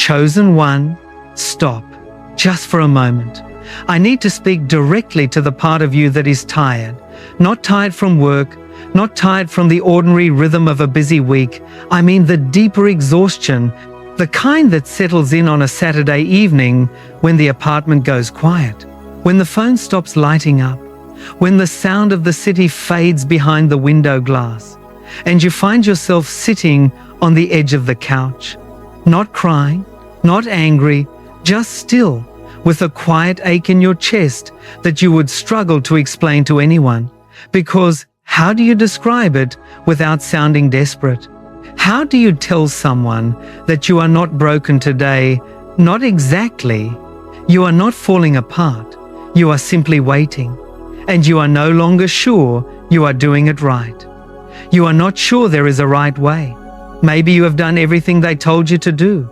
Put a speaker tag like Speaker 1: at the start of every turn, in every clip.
Speaker 1: Chosen one, stop, just for a moment. I need to speak directly to the part of you that is tired. Not tired from work, not tired from the ordinary rhythm of a busy week. I mean the deeper exhaustion, the kind that settles in on a Saturday evening when the apartment goes quiet, when the phone stops lighting up, when the sound of the city fades behind the window glass, and you find yourself sitting on the edge of the couch, not crying, not angry, just still, with a quiet ache in your chest that you would struggle to explain to anyone. Because how do you describe it without sounding desperate? How do you tell someone that you are not broken today? Not exactly. You are not falling apart. You are simply waiting. And you are no longer sure you are doing it right. You are not sure there is a right way. Maybe you have done everything they told you to do.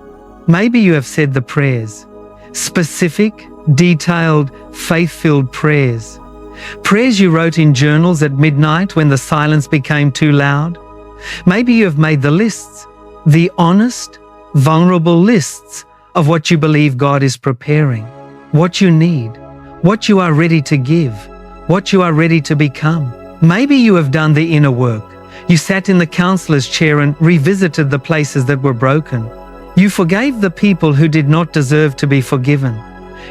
Speaker 1: Maybe you have said the prayers. Specific, detailed, faith-filled prayers. Prayers you wrote in journals at midnight when the silence became too loud. Maybe you have made the lists, the honest, vulnerable lists of what you believe God is preparing, what you need, what you are ready to give, what you are ready to become. Maybe you have done the inner work. You sat in the counselor's chair and revisited the places that were broken. You forgave the people who did not deserve to be forgiven.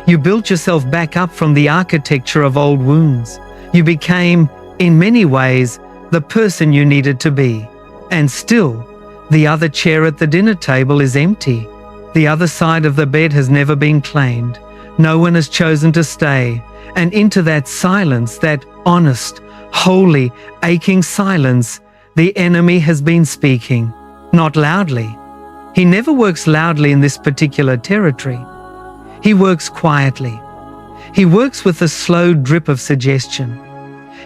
Speaker 1: You built yourself back up from the architecture of old wounds. You became, in many ways, the person you needed to be. And still, the other chair at the dinner table is empty. The other side of the bed has never been claimed. No one has chosen to stay. And into that silence, that honest, holy, aching silence, the enemy has been speaking. Not loudly. He never works loudly in this particular territory. He works quietly. He works with a slow drip of suggestion.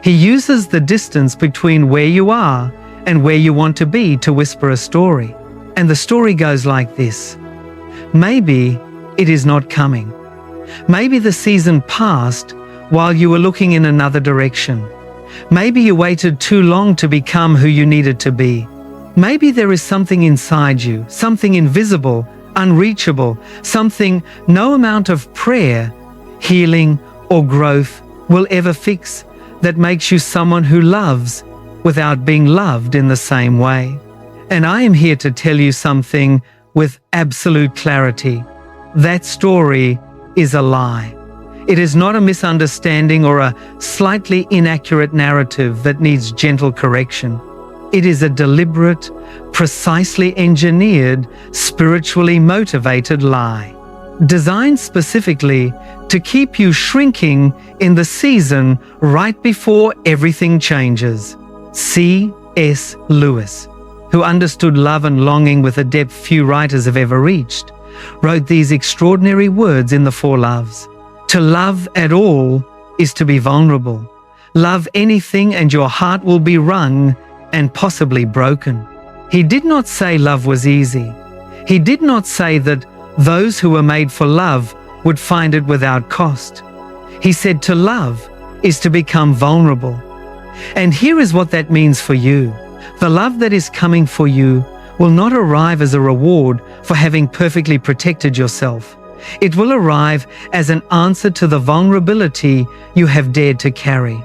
Speaker 1: He uses the distance between where you are and where you want to be to whisper a story. And the story goes like this. Maybe it is not coming. Maybe the season passed while you were looking in another direction. Maybe you waited too long to become who you needed to be. Maybe there is something inside you, something invisible, unreachable, something no amount of prayer, healing, or growth will ever fix, that makes you someone who loves without being loved in the same way. And I am here to tell you something with absolute clarity. That story is a lie. It is not a misunderstanding or a slightly inaccurate narrative that needs gentle correction. It is a deliberate, precisely engineered, spiritually motivated lie, designed specifically to keep you shrinking in the season right before everything changes. C.S. Lewis, who understood love and longing with a depth few writers have ever reached, wrote these extraordinary words in The Four Loves. To love at all is to be vulnerable. Love anything and your heart will be wrung and possibly broken. He did not say love was easy. He did not say that those who were made for love would find it without cost. He said to love is to become vulnerable. And here is what that means for you. The love that is coming for you will not arrive as a reward for having perfectly protected yourself. It will arrive as an answer to the vulnerability you have dared to carry,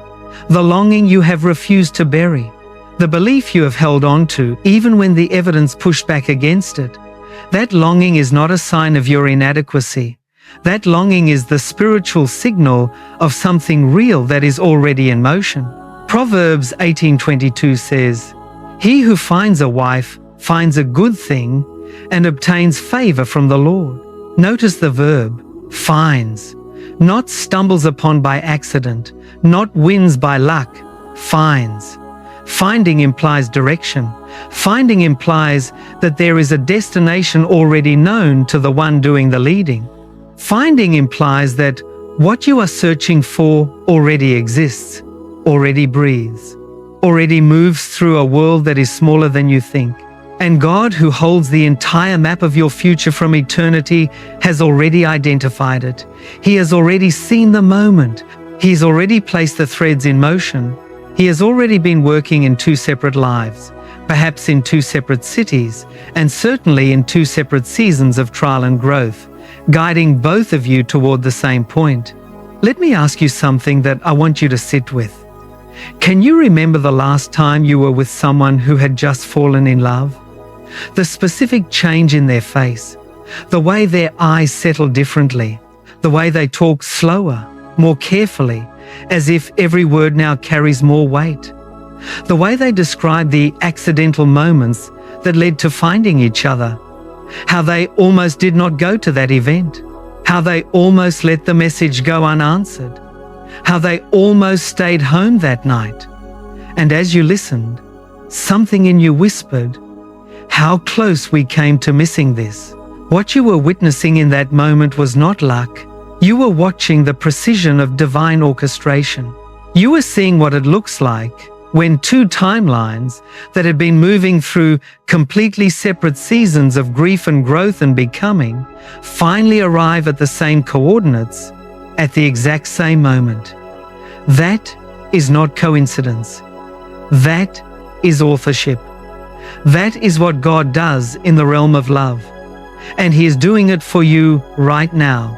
Speaker 1: the longing you have refused to bury, the belief you have held on to even when the evidence pushed back against it. That longing is not a sign of your inadequacy. That longing is the spiritual signal of something real that is already in motion. Proverbs 18:22 says, "He who finds a wife finds a good thing and obtains favor from the Lord." Notice the verb, finds, not stumbles upon by accident, not wins by luck, finds. Finding implies direction. Finding implies that there is a destination already known to the one doing the leading. Finding implies that what you are searching for already exists, already breathes, already moves through a world that is smaller than you think. And God, who holds the entire map of your future from eternity, has already identified it. He has already seen the moment. He has already placed the threads in motion. He has already been working in two separate lives, perhaps in two separate cities, and certainly in two separate seasons of trial and growth, guiding both of you toward the same point. Let me ask you something that I want you to sit with. Can you remember the last time you were with someone who had just fallen in love? The specific change in their face, the way their eyes settled differently, the way they talk slower, more carefully, as if every word now carries more weight. The way they describe the accidental moments that led to finding each other. How they almost did not go to that event. How they almost let the message go unanswered. How they almost stayed home that night. And as you listened, something in you whispered, how close we came to missing this. What you were witnessing in that moment was not luck. You were watching the precision of divine orchestration. You were seeing what it looks like when two timelines that had been moving through completely separate seasons of grief and growth and becoming finally arrive at the same coordinates at the exact same moment. That is not coincidence. That is authorship. That is what God does in the realm of love. And He is doing it for you right now.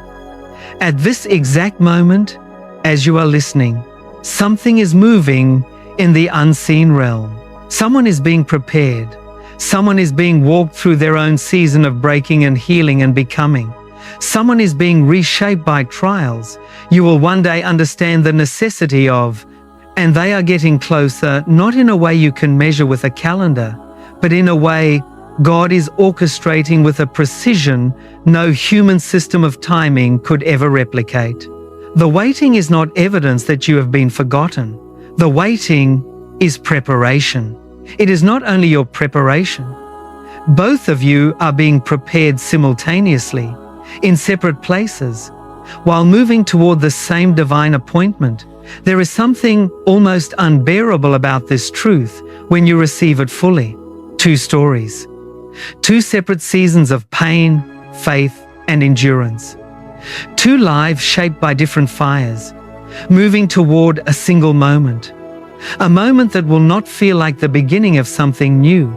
Speaker 1: At this exact moment, as you are listening, something is moving in the unseen realm. Someone is being prepared. Someone is being walked through their own season of breaking and healing and becoming. Someone is being reshaped by trials you will one day understand the necessity of, and they are getting closer, not in a way you can measure with a calendar, but in a way God is orchestrating with a precision no human system of timing could ever replicate. The waiting is not evidence that you have been forgotten. The waiting is preparation. It is not only your preparation. Both of you are being prepared simultaneously, in separate places, while moving toward the same divine appointment. There is something almost unbearable about this truth when you receive it fully. Two stories. Two separate seasons of pain, faith, and endurance. Two lives shaped by different fires, moving toward a single moment. A moment that will not feel like the beginning of something new.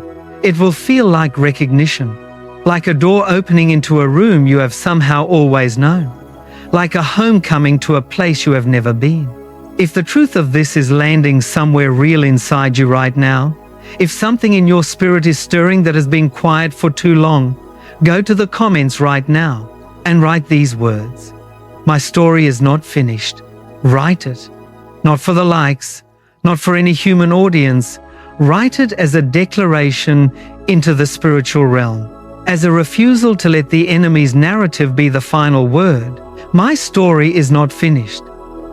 Speaker 1: It will feel like recognition, like a door opening into a room you have somehow always known, like a homecoming to a place you have never been. If the truth of this is landing somewhere real inside you right now, if something in your spirit is stirring that has been quiet for too long, go to the comments right now and write these words. My story is not finished. Write it. Not for the likes, not for any human audience. Write it as a declaration into the spiritual realm, as a refusal to let the enemy's narrative be the final word. My story is not finished.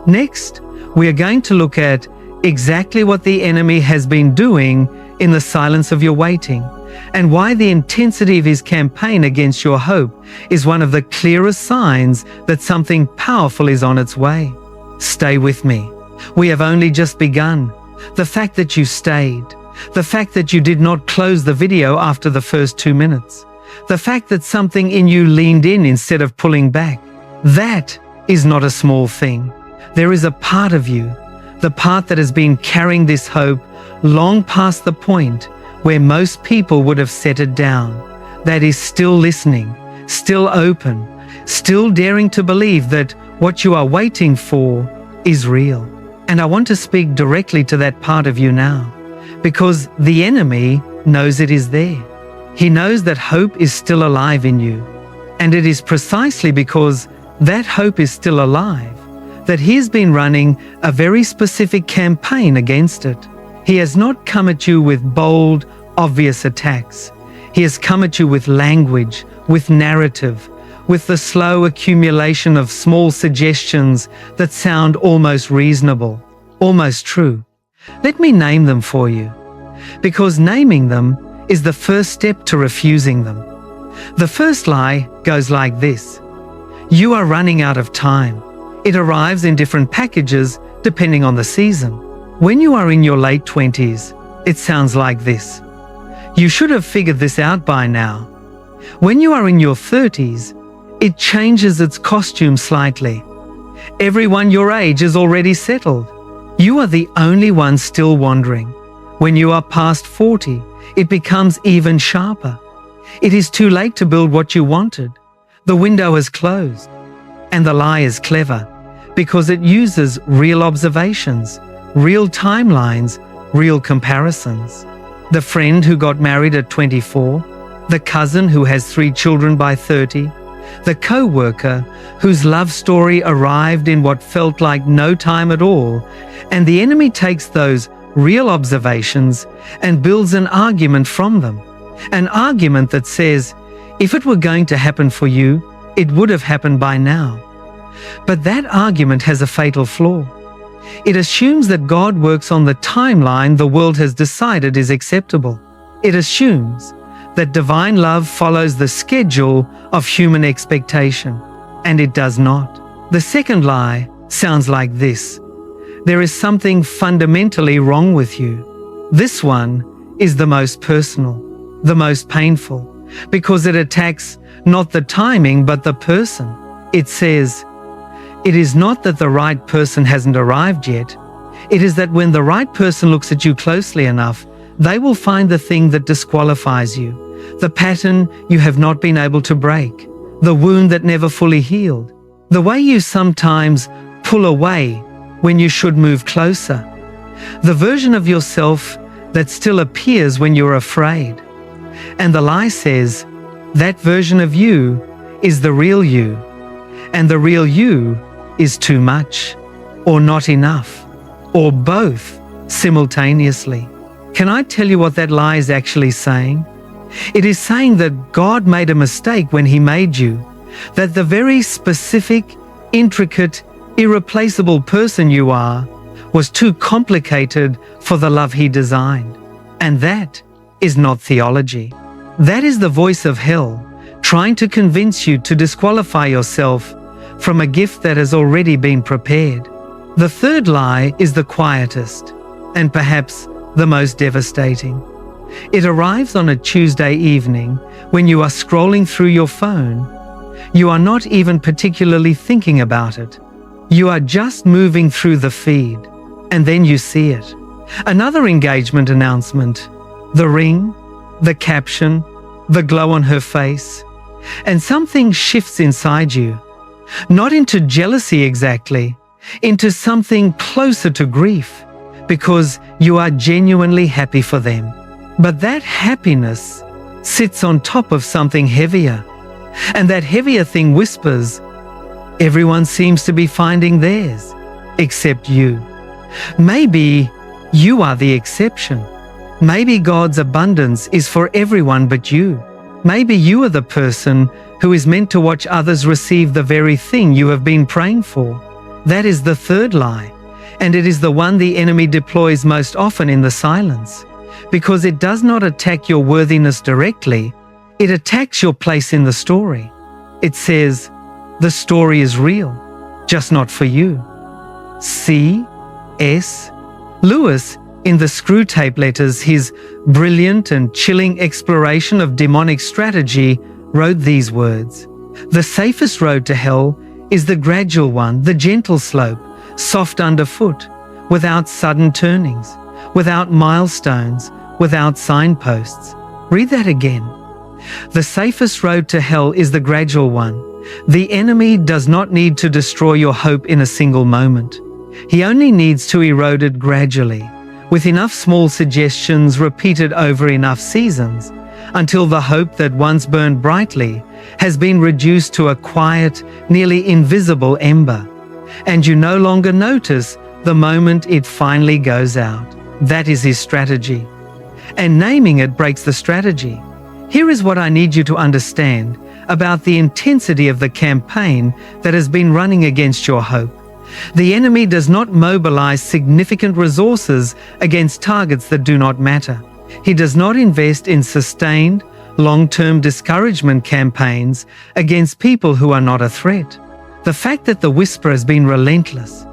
Speaker 1: Next, we are going to look at exactly what the enemy has been doing in the silence of your waiting, and why the intensity of his campaign against your hope is one of the clearest signs that something powerful is on its way. Stay with me. We have only just begun. The fact that you stayed, the fact that you did not close the video after the first 2 minutes, the fact that something in you leaned in instead of pulling back, that is not a small thing. There is a part of you, the part that has been carrying this hope long past the point where most people would have set it down, that is still listening, still open, still daring to believe that what you are waiting for is real. And I want to speak directly to that part of you now, because the enemy knows it is there. He knows that hope is still alive in you. And it is precisely because that hope is still alive that he has been running a very specific campaign against it. He has not come at you with bold, obvious attacks. He has come at you with language, with narrative, with the slow accumulation of small suggestions that sound almost reasonable, almost true. Let me name them for you, because naming them is the first step to refusing them. The first lie goes like this: you are running out of time. It arrives in different packages depending on the season. When you are in your late 20s, it sounds like this: you should have figured this out by now. When you are in your 30s, it changes its costume slightly. Everyone your age is already settled. You are the only one still wandering. When you are past 40, it becomes even sharper. It is too late to build what you wanted. The window is closed. And the lie is clever because it uses real observations, real timelines, real comparisons. The friend who got married at 24, the cousin who has 3 children by 30, the co-worker whose love story arrived in what felt like no time at all, and the enemy takes those real observations and builds an argument from them. An argument that says, if it were going to happen for you, it would have happened by now. But that argument has a fatal flaw. It assumes that God works on the timeline the world has decided is acceptable. It assumes that divine love follows the schedule of human expectation, and it does not. The second lie sounds like this: there is something fundamentally wrong with you. This one is the most personal, the most painful, because it attacks not the timing but the person. It says, it is not that the right person hasn't arrived yet. It is that when the right person looks at you closely enough, they will find the thing that disqualifies you, the pattern you have not been able to break, the wound that never fully healed, the way you sometimes pull away when you should move closer, the version of yourself that still appears when you're afraid. And the lie says, that version of you is the real you, and the real you is too much, or not enough, or both simultaneously. Can I tell you what that lie is actually saying? It is saying that God made a mistake when He made you, that the very specific, intricate, irreplaceable person you are was too complicated for the love He designed. And that is not theology. That is the voice of hell trying to convince you to disqualify yourself from a gift that has already been prepared. The third lie is the quietest, and perhaps the most devastating. It arrives on a Tuesday evening when you are scrolling through your phone. You are not even particularly thinking about it. You are just moving through the feed, and then you see it. Another engagement announcement, the ring, the caption, the glow on her face, and something shifts inside you. Not into jealousy exactly, into something closer to grief, because you are genuinely happy for them. But that happiness sits on top of something heavier, and that heavier thing whispers, everyone seems to be finding theirs, except you. Maybe you are the exception. Maybe God's abundance is for everyone but you. Maybe you are the person who is meant to watch others receive the very thing you have been praying for. That is the third lie, and it is the one the enemy deploys most often in the silence, because it does not attack your worthiness directly, it attacks your place in the story. It says, the story is real, just not for you. C.S. Lewis, in the Screw Tape Letters, his brilliant and chilling exploration of demonic strategy, wrote these words: the safest road to hell is the gradual one, the gentle slope, soft underfoot, without sudden turnings, without milestones, without signposts. Read that again. The safest road to hell is the gradual one. The enemy does not need to destroy your hope in a single moment. He only needs to erode it gradually, with enough small suggestions repeated over enough seasons, until the hope that once burned brightly has been reduced to a quiet, nearly invisible ember, and you no longer notice the moment it finally goes out. That is his strategy. And naming it breaks the strategy. Here is what I need you to understand about the intensity of the campaign that has been running against your hope. The enemy does not mobilize significant resources against targets that do not matter. He does not invest in sustained, long-term discouragement campaigns against people who are not a threat. The fact that the whisper has been relentless,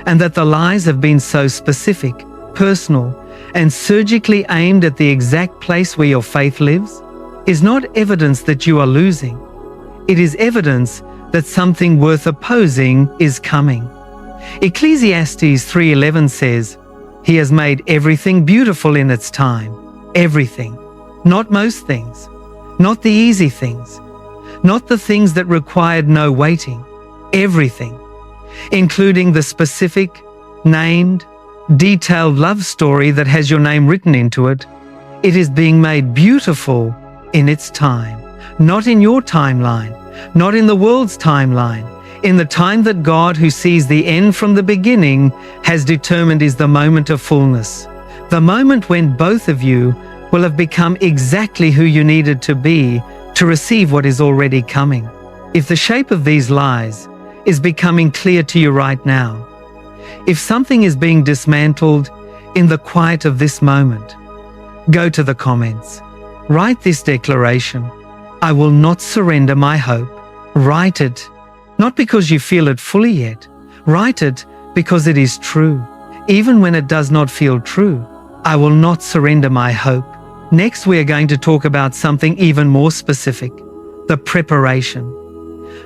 Speaker 1: and that the lies have been so specific, personal, and surgically aimed at the exact place where your faith lives, is not evidence that you are losing. It is evidence that something worth opposing is coming. Ecclesiastes 3:11 says, "He has made everything beautiful in its time." Everything. Not most things, not the easy things, not the things that required no waiting. Everything, including the specific, named, detailed love story that has your name written into it. It is being made beautiful in its time, not in your timeline, not in the world's timeline, in the time that God, who sees the end from the beginning, has determined is the moment of fullness, the moment when both of you will have become exactly who you needed to be to receive what is already coming. If the shape of these lies is becoming clear to you right now, if something is being dismantled in the quiet of this moment, go to the comments. Write this declaration: I will not surrender my hope. Write it, not because you feel it fully yet. Write it because it is true, even when it does not feel true. I will not surrender my hope. Next, we are going to talk about something even more specific: the preparation.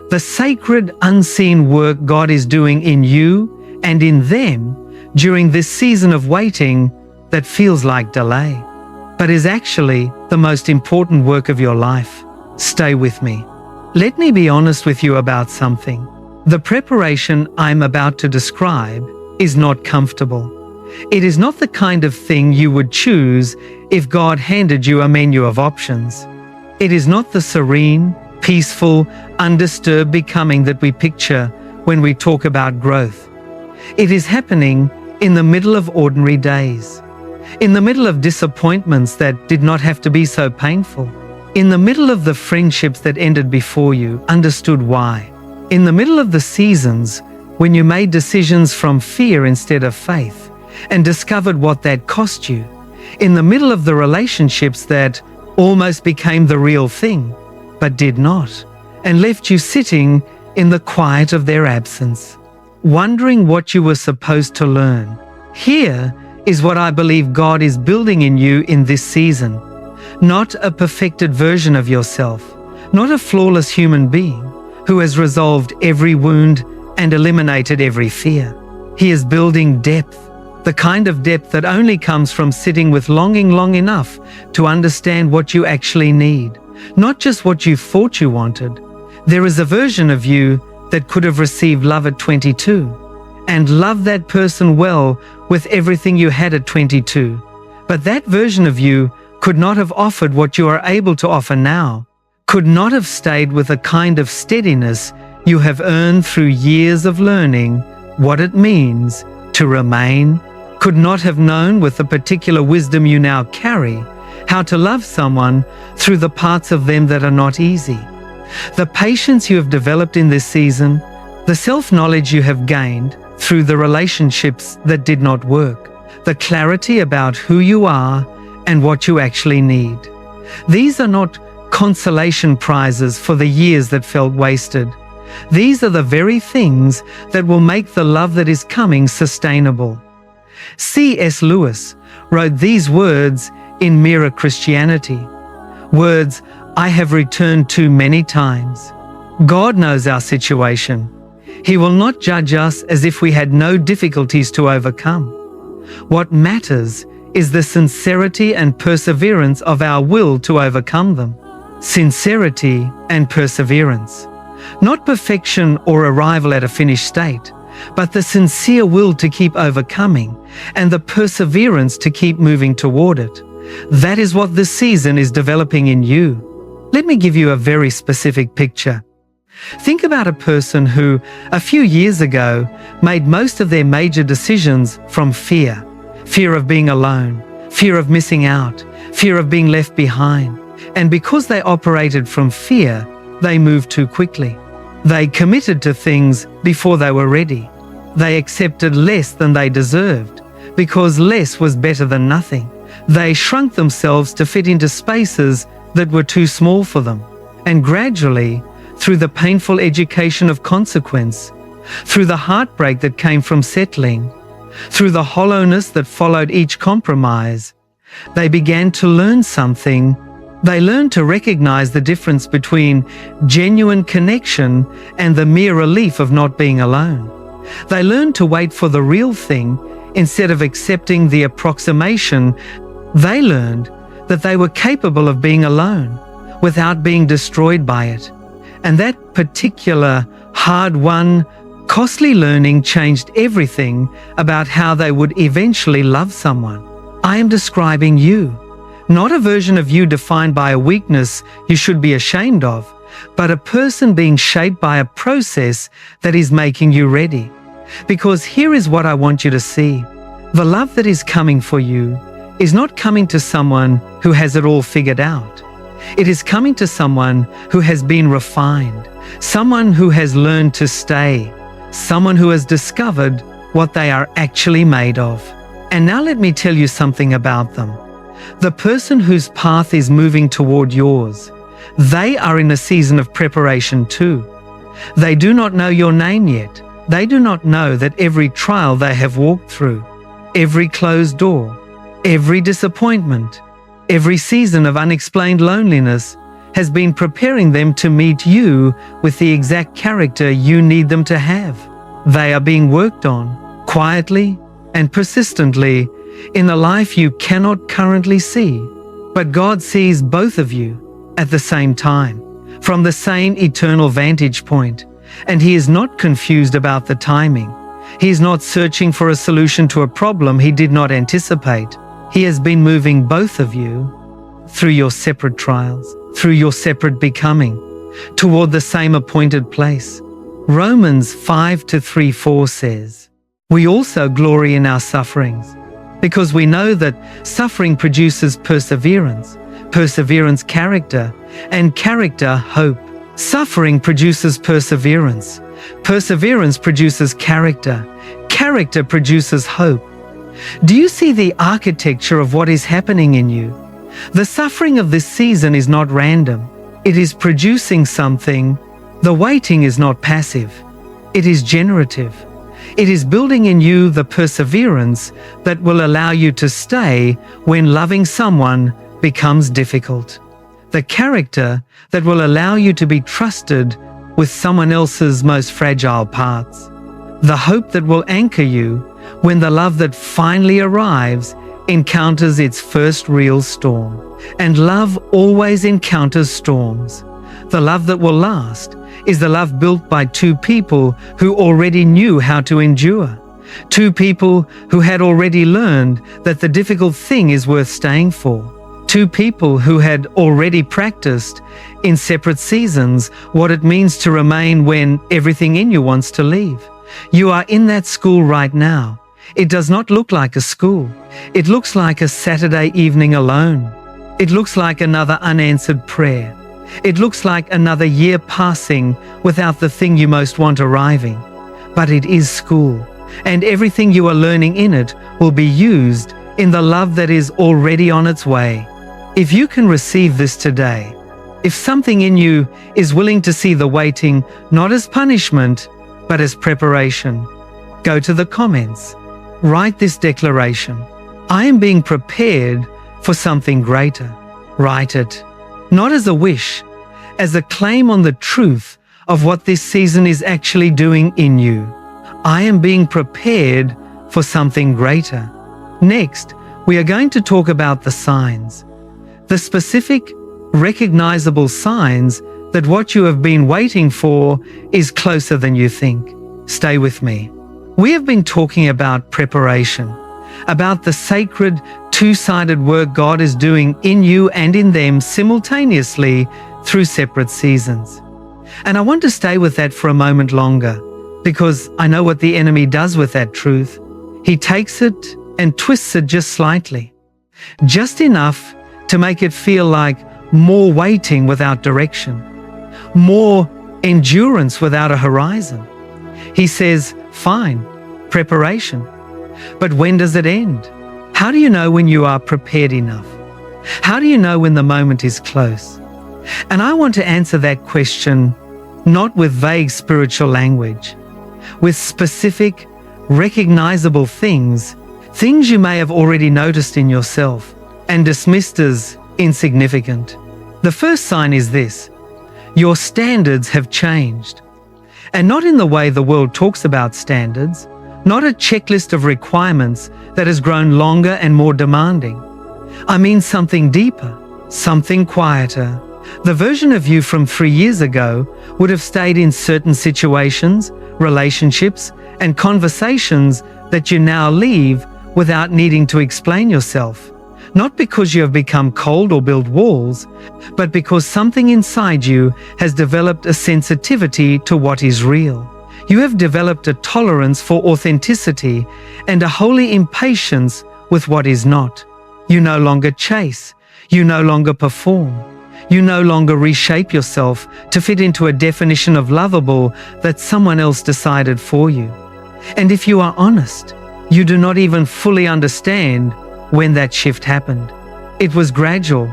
Speaker 1: The sacred, unseen work God is doing in you and in them during this season of waiting that feels like delay, but is actually the most important work of your life. Stay with me. Let me be honest with you about something. The preparation I'm about to describe is not comfortable. It is not the kind of thing you would choose if God handed you a menu of options. It is not the serene, peaceful, undisturbed becoming that we picture when we talk about growth. It is happening in the middle of ordinary days, in the middle of disappointments that did not have to be so painful, in the middle of the friendships that ended before you understood why, in the middle of the seasons when you made decisions from fear instead of faith and discovered what that cost you, in the middle of the relationships that almost became the real thing but did not, and left you sitting in the quiet of their absence, wondering what you were supposed to learn. Here is what I believe God is building in you in this season. Not a perfected version of yourself, not a flawless human being who has resolved every wound and eliminated every fear. He is building depth, the kind of depth that only comes from sitting with longing long enough to understand what you actually need, not just what you thought you wanted. There is a version of you that could have received love at 22 and loved that person well with everything you had at 22. But that version of you could not have offered what you are able to offer now, could not have stayed with a kind of steadiness you have earned through years of learning what it means to remain, could not have known with the particular wisdom you now carry how to love someone through the parts of them that are not easy. The patience you have developed in this season, the self-knowledge you have gained through the relationships that did not work, the clarity about who you are and what you actually need. These are not consolation prizes for the years that felt wasted. These are the very things that will make the love that is coming sustainable. C.S. Lewis wrote these words in Mere Christianity, words I have returned to many times. God knows our situation. He will not judge us as if we had no difficulties to overcome. What matters is the sincerity and perseverance of our will to overcome them. Sincerity and perseverance. Not perfection or arrival at a finished state, but the sincere will to keep overcoming and the perseverance to keep moving toward it. That is what this season is developing in you. Let me give you a very specific picture. Think about a person who, a few years ago, made most of their major decisions from fear. Fear of being alone, fear of missing out, fear of being left behind. And because they operated from fear, they moved too quickly. They committed to things before they were ready. They accepted less than they deserved, because less was better than nothing. They shrunk themselves to fit into spaces that were too small for them. And gradually, through the painful education of consequence, through the heartbreak that came from settling, through the hollowness that followed each compromise, they began to learn something. They learned to recognize the difference between genuine connection and the mere relief of not being alone. They learned to wait for the real thing instead of accepting the approximation. They learned that they were capable of being alone without being destroyed by it. And that particular hard-won, costly learning changed everything about how they would eventually love someone. I am describing you, not a version of you defined by a weakness you should be ashamed of, but a person being shaped by a process that is making you ready. Because here is what I want you to see. The love that is coming for you is not coming to someone who has it all figured out. It is coming to someone who has been refined, someone who has learned to stay, someone who has discovered what they are actually made of. And now let me tell you something about them. The person whose path is moving toward yours, they are in a season of preparation too. They do not know your name yet. They do not know that every trial they have walked through, every closed door, every disappointment, every season of unexplained loneliness has been preparing them to meet you with the exact character you need them to have. They are being worked on, quietly and persistently, in a life you cannot currently see. But God sees both of you at the same time, from the same eternal vantage point, and He is not confused about the timing. He is not searching for a solution to a problem He did not anticipate. He has been moving both of you through your separate trials, through your separate becoming, toward the same appointed place. Romans 5:3-4 says, "We also glory in our sufferings, because we know that suffering produces perseverance, perseverance character, and character hope." Suffering produces perseverance, perseverance produces character, character produces hope. Do you see the architecture of what is happening in you? The suffering of this season is not random. It is producing something. The waiting is not passive. It is generative. It is building in you the perseverance that will allow you to stay when loving someone becomes difficult. The character that will allow you to be trusted with someone else's most fragile parts. The hope that will anchor you when the love that finally arrives encounters its first real storm. And love always encounters storms. The love that will last is the love built by two people who already knew how to endure. Two people who had already learned that the difficult thing is worth staying for. Two people who had already practiced in separate seasons what it means to remain when everything in you wants to leave. You are in that school right now. It does not look like a school. It looks like a Saturday evening alone. It looks like another unanswered prayer. It looks like another year passing without the thing you most want arriving. But it is school, and everything you are learning in it will be used in the love that is already on its way. If you can receive this today, if something in you is willing to see the waiting not as punishment, but as preparation, go to the comments. Write this declaration. I am being prepared for something greater. Write it, not as a wish, as a claim on the truth of what this season is actually doing in you. I am being prepared for something greater. Next, we are going to talk about the signs. The specific, recognizable signs that what you have been waiting for is closer than you think. Stay with me. We have been talking about preparation, about the sacred, two-sided work God is doing in you and in them simultaneously through separate seasons. And I want to stay with that for a moment longer, because I know what the enemy does with that truth. He takes it and twists it just slightly, just enough to make it feel like more waiting without direction, more endurance without a horizon. He says, fine, preparation. But when does it end? How do you know when you are prepared enough? How do you know when the moment is close? And I want to answer that question not with vague spiritual language, with specific, recognizable things you may have already noticed in yourself and dismissed as insignificant. The first sign is this: your standards have changed. And not in the way the world talks about standards, not a checklist of requirements that has grown longer and more demanding, I mean something deeper, something quieter. The version of you from 3 years ago would have stayed in certain situations, relationships, and conversations that you now leave without needing to explain yourself. Not because you have become cold or built walls, but because something inside you has developed a sensitivity to what is real. You have developed a tolerance for authenticity and a holy impatience with what is not. You no longer chase. You no longer perform. You no longer reshape yourself to fit into a definition of lovable that someone else decided for you. And if you are honest, you do not even fully understand when that shift happened. It was gradual,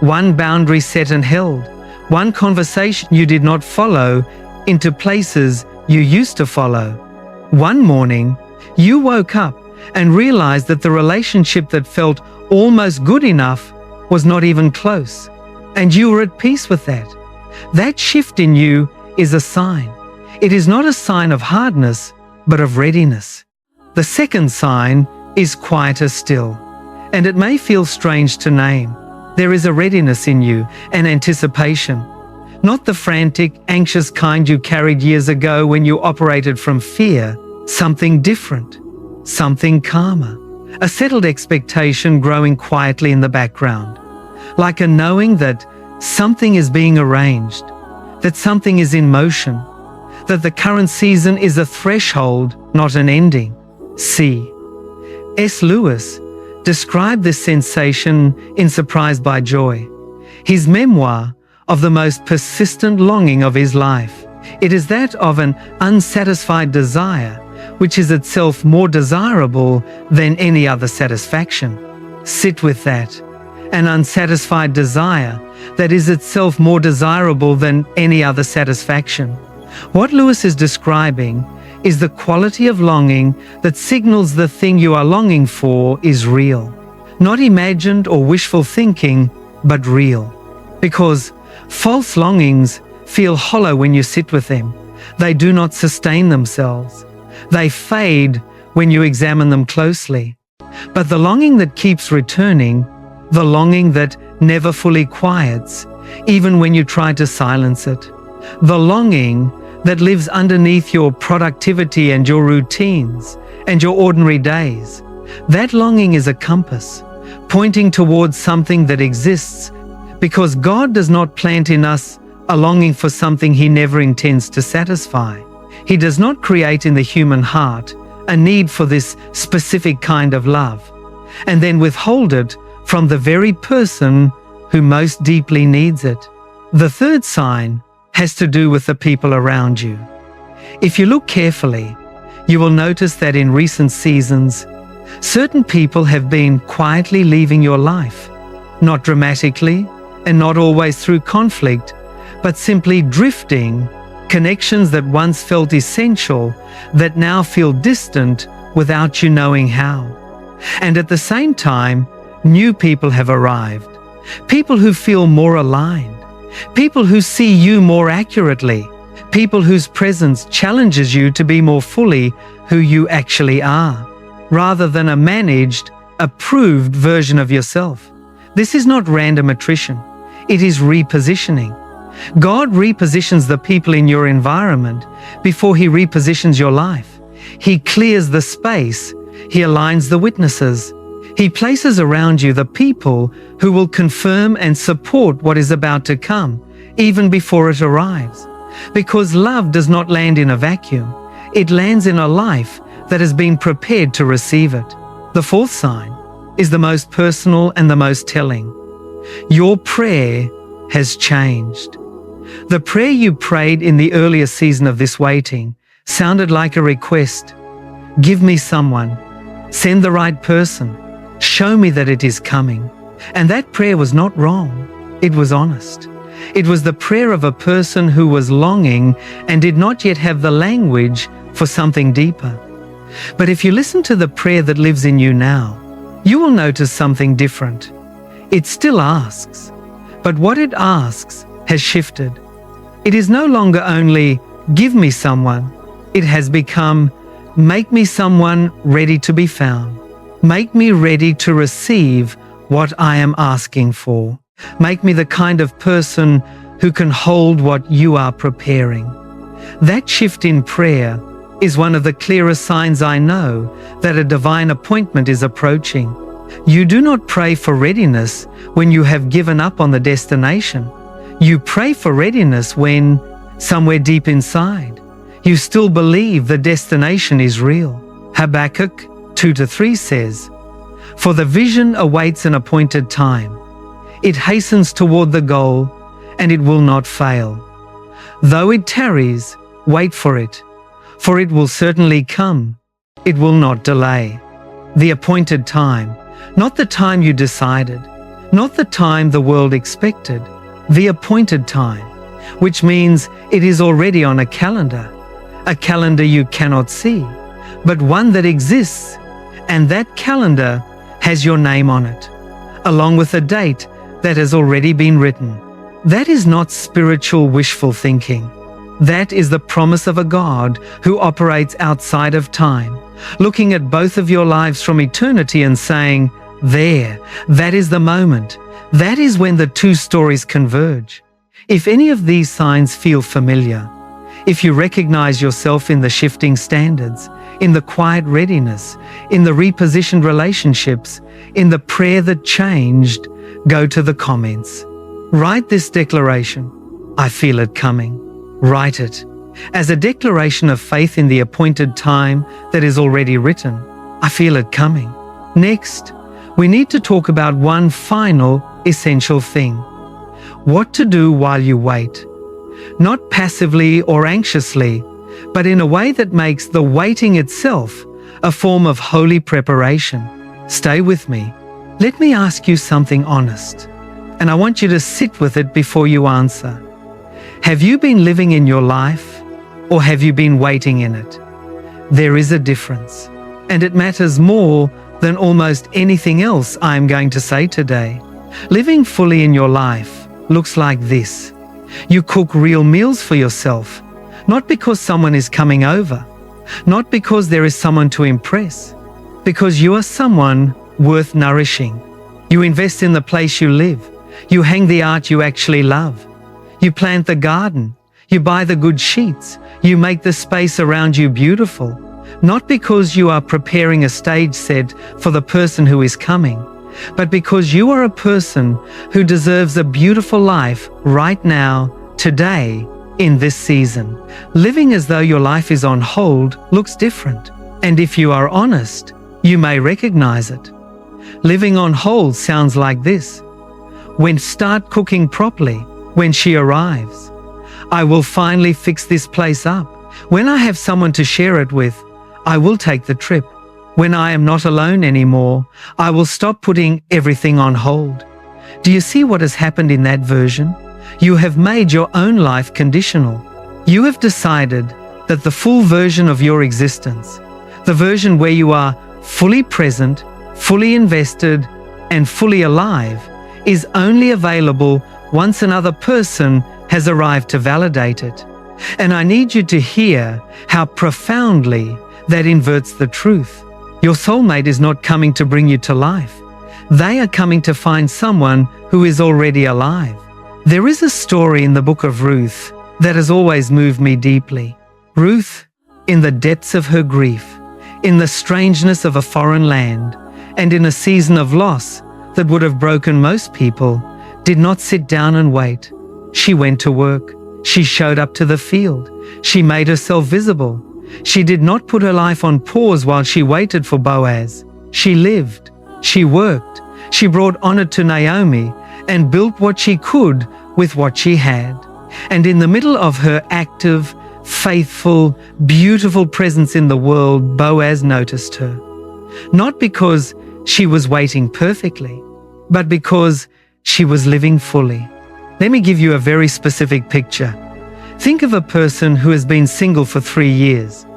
Speaker 1: one boundary set and held, one conversation you did not follow into places you used to follow. One morning, you woke up and realized that the relationship that felt almost good enough was not even close, and you were at peace with that. That shift in you is a sign. It is not a sign of hardness, but of readiness. The second sign is quieter still, and it may feel strange to name. There is a readiness in you, an anticipation. Not the frantic, anxious kind you carried years ago when you operated from fear. Something different, something calmer. A settled expectation growing quietly in the background. Like a knowing that something is being arranged, that something is in motion, that the current season is a threshold, not an ending. C. S. Lewis described this sensation in Surprised by Joy, his memoir of the most persistent longing of his life. It is that of an unsatisfied desire, which is itself more desirable than any other satisfaction. Sit with that. An unsatisfied desire that is itself more desirable than any other satisfaction. What Lewis is describing is the quality of longing that signals the thing you are longing for is real. Not imagined or wishful thinking, but real. Because false longings feel hollow when you sit with them. They do not sustain themselves. They fade when you examine them closely. But the longing that keeps returning, the longing that never fully quiets, even when you try to silence it, the longing that lives underneath your productivity and your routines and your ordinary days, that longing is a compass, pointing towards something that exists, because God does not plant in us a longing for something He never intends to satisfy. He does not create in the human heart a need for this specific kind of love, and then withhold it from the very person who most deeply needs it. The third sign has to do with the people around you. If you look carefully, you will notice that in recent seasons, certain people have been quietly leaving your life, not dramatically and not always through conflict, but simply drifting. Connections that once felt essential that now feel distant without you knowing how. And at the same time, new people have arrived. People who feel more aligned. People who see you more accurately. People whose presence challenges you to be more fully who you actually are, rather than a managed, approved version of yourself. This is not random attrition. It is repositioning. God repositions the people in your environment before He repositions your life. He clears the space. He aligns the witnesses. He places around you the people who will confirm and support what is about to come, even before it arrives. Because love does not land in a vacuum. It lands in a life that has been prepared to receive it. The fourth sign is the most personal and the most telling. Your prayer has changed. The prayer you prayed in the earlier season of this waiting sounded like a request. Give me someone. Send the right person. Show me that it is coming. And that prayer was not wrong. It was honest. It was the prayer of a person who was longing and did not yet have the language for something deeper. But if you listen to the prayer that lives in you now, you will notice something different. It still asks, but what it asks has shifted. It is no longer only, give me someone. It has become, make me someone ready to be found. Make me ready to receive what I am asking for. Make me the kind of person who can hold what you are preparing. That shift in prayer is one of the clearest signs I know that a divine appointment is approaching. You do not pray for readiness when you have given up on the destination. You pray for readiness when, somewhere deep inside, you still believe the destination is real. Habakkuk 2-3 says, "For the vision awaits an appointed time. It hastens toward the goal, and it will not fail. Though it tarries, wait for it will certainly come. It will not delay." The appointed time, not the time you decided, not the time the world expected, the appointed time, which means it is already on a calendar you cannot see, but one that exists, and that calendar has your name on it, along with a date that has already been written. That is not spiritual wishful thinking. That is the promise of a God who operates outside of time, looking at both of your lives from eternity and saying, "There, that is the moment. That is when the two stories converge." If any of these signs feel familiar, if you recognize yourself in the shifting standards, in the quiet readiness, in the repositioned relationships, in the prayer that changed, go to the comments. Write this declaration. I feel it coming. Write it as a declaration of faith in the appointed time that is already written. I feel it coming. Next, we need to talk about one final essential thing. What to do while you wait. Not passively or anxiously, but in a way that makes the waiting itself a form of holy preparation. Stay with me. Let me ask you something honest, and I want you to sit with it before you answer. Have you been living in your life, or have you been waiting in it? There is a difference, and it matters more than almost anything else I am going to say today. Living fully in your life looks like this. You cook real meals for yourself, not because someone is coming over, not because there is someone to impress, because you are someone worth nourishing. You invest in the place you live. You hang the art you actually love. You plant the garden. You buy the good sheets. You make the space around you beautiful, not because you are preparing a stage set for the person who is coming, but because you are a person who deserves a beautiful life right now, today, in this season. Living as though your life is on hold looks different, and if you are honest, you may recognize it. Living on hold sounds like this. When start cooking properly, when she arrives. I will finally fix this place up. When I have someone to share it with, I will take the trip. When I am not alone anymore, I will stop putting everything on hold. Do you see what has happened in that version? You have made your own life conditional. You have decided that the full version of your existence, the version where you are fully present, fully invested, and fully alive, is only available once another person has arrived to validate it. And I need you to hear how profoundly that inverts the truth. Your soulmate is not coming to bring you to life. They are coming to find someone who is already alive. There is a story in the book of Ruth that has always moved me deeply. Ruth, in the depths of her grief, in the strangeness of a foreign land, and in a season of loss that would have broken most people, did not sit down and wait. She went to work. She showed up to the field. She made herself visible. She did not put her life on pause while she waited for Boaz. She lived. She worked. She brought honor to Naomi and built what she could with what she had. And in the middle of her active, faithful, beautiful presence in the world, Boaz noticed her. Not because she was waiting perfectly, but because she was living fully. Let me give you a very specific picture. Think of a person who has been single for 3 years.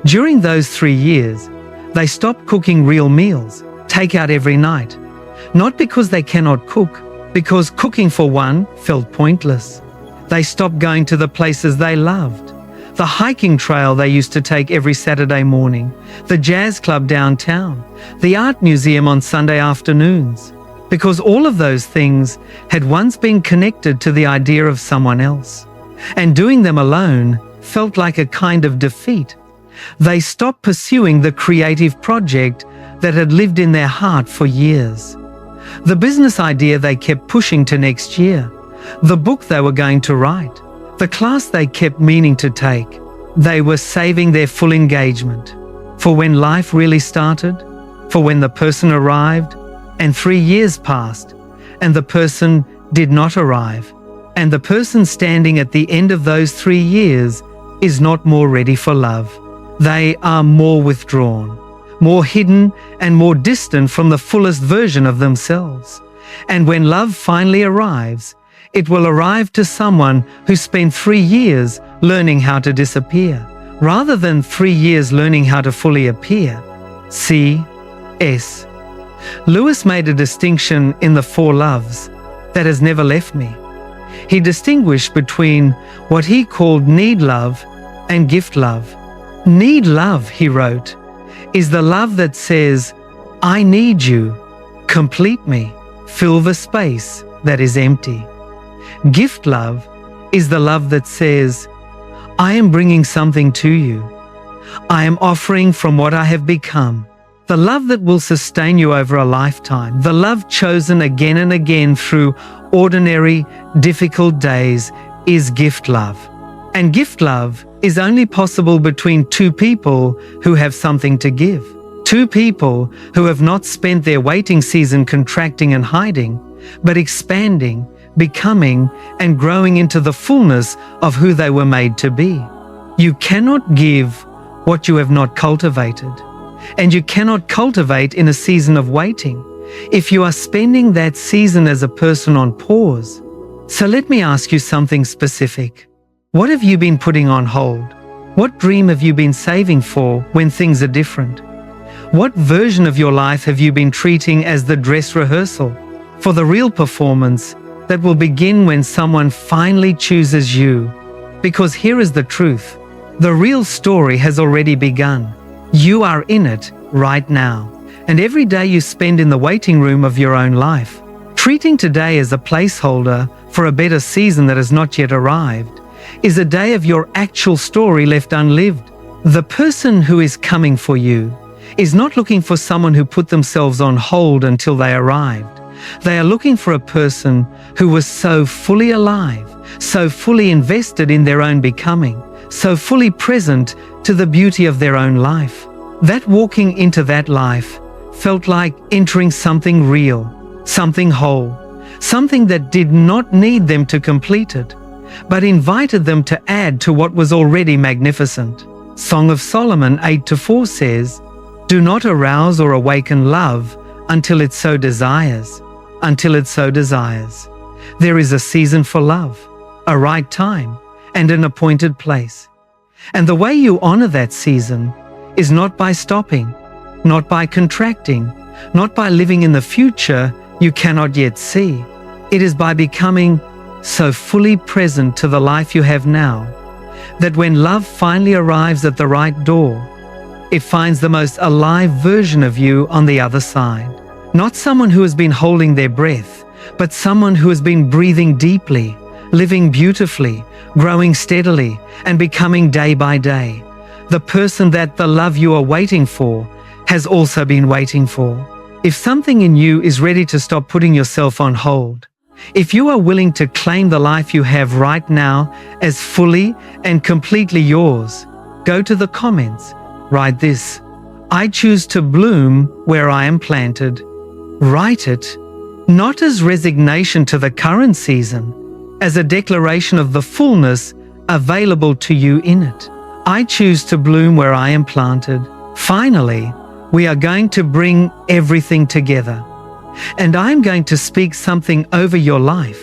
Speaker 1: During those 3 years, they stopped cooking real meals, take out every night. Not because they cannot cook, because cooking for one felt pointless. They stopped going to the places they loved. The hiking trail they used to take every Saturday morning, the jazz club downtown, the art museum on Sunday afternoons. because all of those things had once been connected to the idea of someone else, and doing them alone felt like a kind of defeat. They stopped pursuing the creative project that had lived in their heart for years. The business idea they kept pushing to next year, the book they were going to write, the class they kept meaning to take. They were saving their full engagement for when life really started, for when the person arrived, and 3 years passed, and the person did not arrive, and the person standing at the end of those 3 years is not more ready for love. They are more withdrawn, more hidden, and more distant from the fullest version of themselves. And when love finally arrives, it will arrive to someone who spent 3 years learning how to disappear, rather than 3 years learning how to fully appear. C.S. Lewis made a distinction in the 4 loves that has never left me. He distinguished between what he called need love and gift love. Need love, he wrote, is the love that says, I need you, complete me, fill the space that is empty. Gift love is the love that says, I am bringing something to you. I am offering from what I have become. The love that will sustain you over a lifetime. The love chosen again and again through ordinary, difficult days is gift love. And gift love is only possible between 2 people who have something to give. 2 people who have not spent their waiting season contracting and hiding, but expanding, becoming, and growing into the fullness of who they were made to be. You cannot give what you have not cultivated, and you cannot cultivate in a season of waiting if you are spending that season as a person on pause. So let me ask you something specific. What have you been putting on hold? What dream have you been saving for when things are different? What version of your life have you been treating as the dress rehearsal for the real performance that will begin when someone finally chooses you? Because here is the truth. The real story has already begun. You are in it right now. And every day you spend in the waiting room of your own life, treating today as a placeholder for a better season that has not yet arrived, is a day of your actual story left unlived. The person who is coming for you is not looking for someone who put themselves on hold until they arrived. They are looking for a person who was so fully alive, so fully invested in their own becoming, so fully present to the beauty of their own life, that walking into that life felt like entering something real, something whole, something that did not need them to complete it, but invited them to add to what was already magnificent. Song of Solomon 8-4 says, do not arouse or awaken love until it so desires. Until it so desires. There is a season for love, a right time, and an appointed place. And the way you honor that season is not by stopping, not by contracting, not by living in the future you cannot yet see. It is by becoming so fully present to the life you have now, that when love finally arrives at the right door, it finds the most alive version of you on the other side. Not someone who has been holding their breath, but someone who has been breathing deeply, living beautifully, growing steadily, and becoming day by day. The person that the love you are waiting for has also been waiting for. If something in you is ready to stop putting yourself on hold, if you are willing to claim the life you have right now as fully and completely yours, go to the comments, write this: I choose to bloom where I am planted. Write it, not as resignation to the current season, as a declaration of the fullness available to you in it. I choose to bloom where I am planted. Finally, we are going to bring everything together. And I'm going to speak something over your life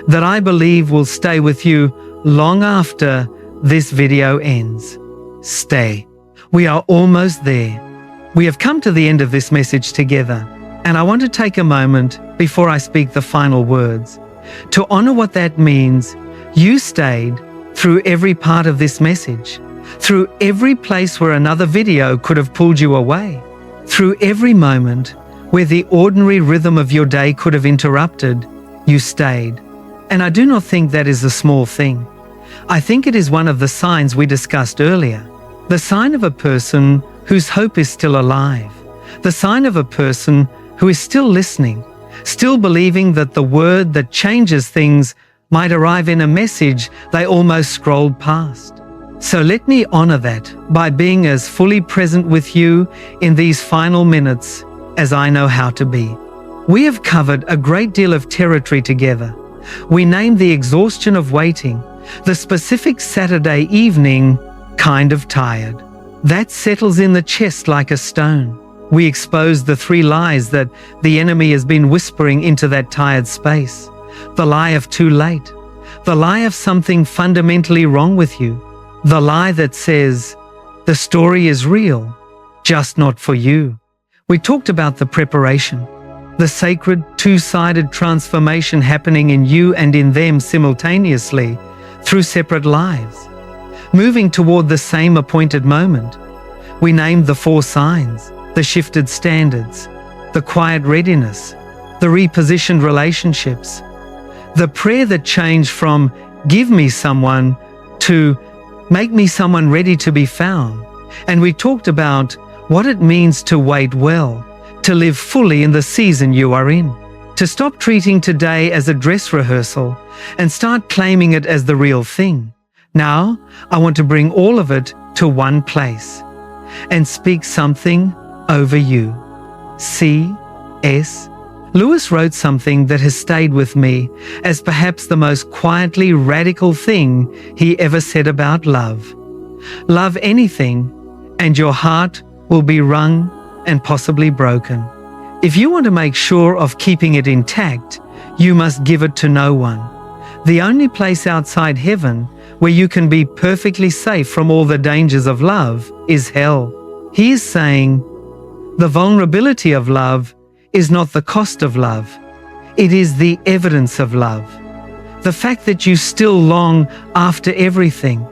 Speaker 1: that I believe will stay with you long after this video ends. Stay. We are almost there. We have come to the end of this message together, and I want to take a moment before I speak the final words to honor what that means. You stayed through every part of this message, through every place where another video could have pulled you away, through every moment Where the ordinary rhythm of your day could have interrupted, you stayed. And I do not think that is a small thing. I think it is one of the signs we discussed earlier. The sign of a person whose hope is still alive. The sign of a person who is still listening, still believing that the word that changes things might arrive in a message they almost scrolled past. So let me honor that by being as fully present with you in these final minutes as I know how to be. We have covered a great deal of territory together. We named the exhaustion of waiting, the specific Saturday evening, kind of tired. That settles in the chest like a stone. We exposed the 3 lies that the enemy has been whispering into that tired space. The lie of too late. The lie of something fundamentally wrong with you. The lie that says, the story is real, just not for you. We talked about the preparation, the sacred 2-sided transformation happening in you and in them simultaneously through separate lives, moving toward the same appointed moment. We named the 4 signs, the shifted standards, the quiet readiness, the repositioned relationships, the prayer that changed from give me someone to make me someone ready to be found. And we talked about what it means to wait well, to live fully in the season you are in, to stop treating today as a dress rehearsal and start claiming it as the real thing. Now, I want to bring all of it to one place and speak something over you. C.S. Lewis wrote something that has stayed with me as perhaps the most quietly radical thing he ever said about love. Love anything, and your heart will be wrung and possibly broken. If you want to make sure of keeping it intact, you must give it to no one. The only place outside heaven where you can be perfectly safe from all the dangers of love is hell. He is saying, the vulnerability of love is not the cost of love. It is the evidence of love. The fact that you still long after everything,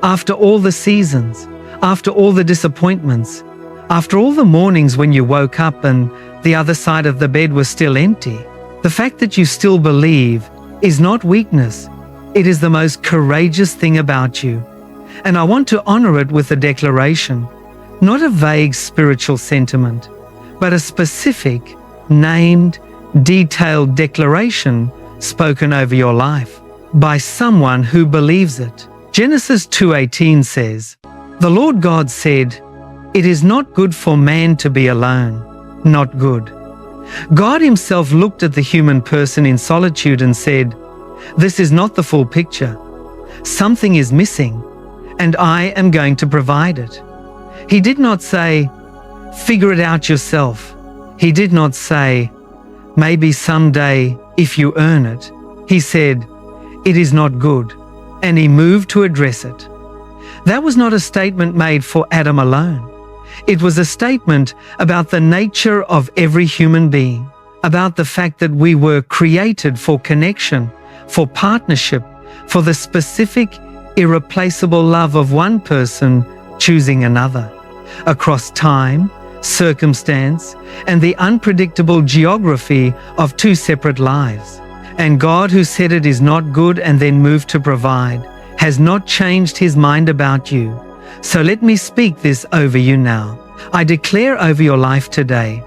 Speaker 1: after all the seasons, after all the disappointments, after all the mornings when you woke up and the other side of the bed was still empty. The fact that you still believe is not weakness. It is the most courageous thing about you. And I want to honor it with a declaration, not a vague spiritual sentiment, but a specific, named, detailed declaration spoken over your life by someone who believes it. Genesis 2:18 says, "The Lord God said, it is not good for man to be alone." Not good. God himself looked at the human person in solitude and said, "This is not the full picture. Something is missing, and I am going to provide it." He did not say, "Figure it out yourself." He did not say, "Maybe someday if you earn it." He said, "It is not good," and he moved to address it. That was not a statement made for Adam alone. It was a statement about the nature of every human being, about the fact that we were created for connection, for partnership, for the specific, irreplaceable love of one person choosing another, across time, circumstance, and the unpredictable geography of 2 separate lives. And God, who said it is not good and then moved to provide, has not changed his mind about you. So let me speak this over you now. I declare over your life today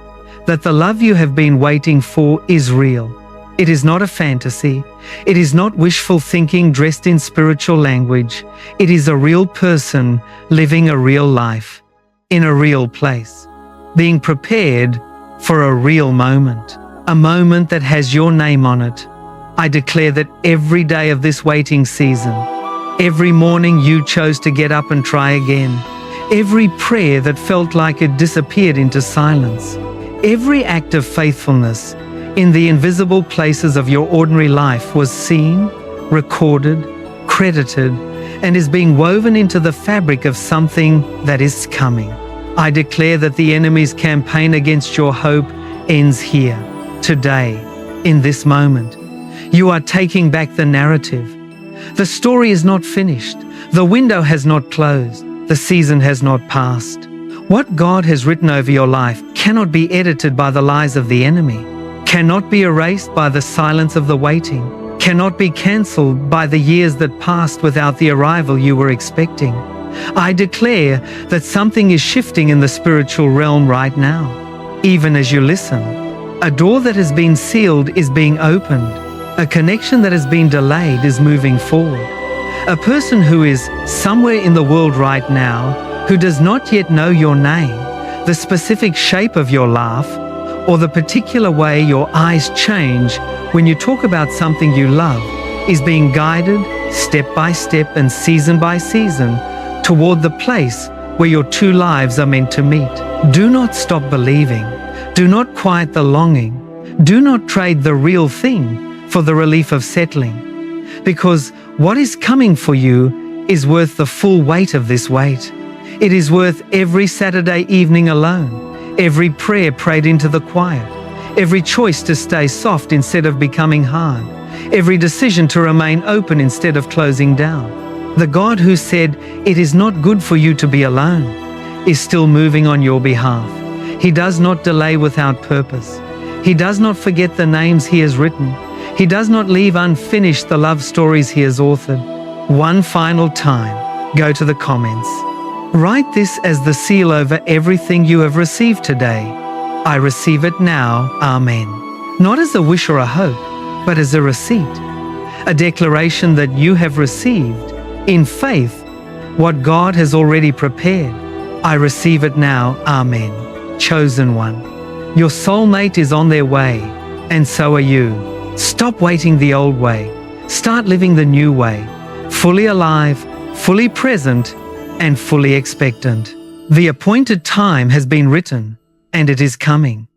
Speaker 1: that the love you have been waiting for is real. It is not a fantasy. It is not wishful thinking dressed in spiritual language. It is a real person living a real life, in a real place, being prepared for a real moment, a moment that has your name on it. I declare that every day of this waiting season, every morning you chose to get up and try again, every prayer that felt like it disappeared into silence, every act of faithfulness in the invisible places of your ordinary life was seen, recorded, credited, and is being woven into the fabric of something that is coming. I declare that the enemy's campaign against your hope ends here, today, in this moment. You are taking back the narrative. The story is not finished. The window has not closed. The season has not passed. What God has written over your life cannot be edited by the lies of the enemy, cannot be erased by the silence of the waiting, cannot be cancelled by the years that passed without the arrival you were expecting. I declare that something is shifting in the spiritual realm right now. Even as you listen, a door that has been sealed is being opened. A connection that has been delayed is moving forward. A person who is somewhere in the world right now, who does not yet know your name, the specific shape of your laugh, or the particular way your eyes change when you talk about something you love, is being guided step by step and season by season toward the place where your two lives are meant to meet. Do not stop believing. Do not quiet the longing. Do not trade the real thing for the relief of settling. Because what is coming for you is worth the full weight of this weight. It is worth every Saturday evening alone, every prayer prayed into the quiet, every choice to stay soft instead of becoming hard, every decision to remain open instead of closing down. The God who said, "It is not good for you to be alone," is still moving on your behalf. He does not delay without purpose. He does not forget the names He has written. He does not leave unfinished the love stories He has authored. One final time, go to the comments. Write this as the seal over everything you have received today. I receive it now, Amen. Not as a wish or a hope, but as a receipt. A declaration that you have received, in faith, what God has already prepared. I receive it now, Amen. Chosen one. Your soulmate is on their way, and so are you. Stop waiting the old way. Start living the new way. Fully alive, fully present, and fully expectant. The appointed time has been written, and it is coming.